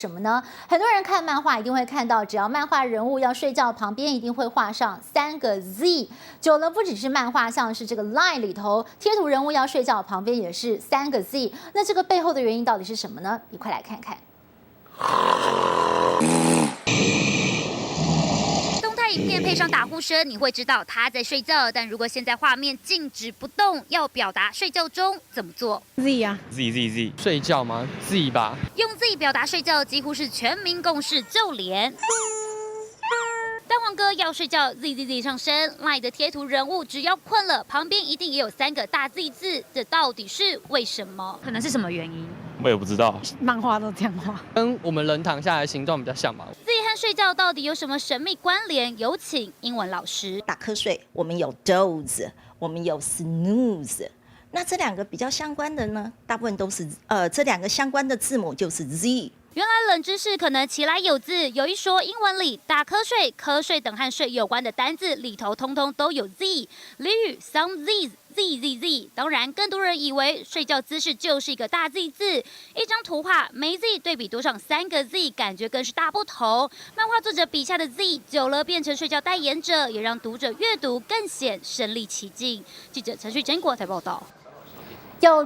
什么呢？很多人看漫画一定会看到，只要漫画人物要睡觉，旁边一定会画上3个 Z。久了，不只是漫画，像是这个 Line 里头贴图人物要睡觉，旁边也是3个 Z。那这个背后的原因到底是什么呢？一块来看看。影片配上打呼声，你会知道他在睡觉。但如果现在画面静止不动，要表达睡觉中，怎么做 ？Z 啊 ，Z，睡觉吗 ？Z 吧。用 Z 表达睡觉几乎是全民共识，就连蛋黄哥要睡觉 ，Z 上身。Line 的贴图人物只要困了，旁边一定也有3个大 Z 字，这到底是为什么？可能是什么原因？我也不知道，漫画都这样画，跟我们人躺下来的形状比较像吧。Z 和睡觉到底有什么神秘关联？有请英文老师。打瞌睡，我们有 doze， 我们有 snooze。那这2个比较相关的呢，大部分都是这2个相关的字母就是 Z。原来冷知识可能其来有自，有一说英文里打瞌睡、瞌睡等和睡有关的单字里头，通通都有 Z。例如 some Z's。当然，更多人以为睡觉姿势就是一个大 Z 字。一张图画没 Z 对比多上3个 Z， 感觉更是大不同。漫画作者笔下的 Z 久了变成睡觉代言者，也让读者阅读更显身临其境。记者陈旭真国台报道。有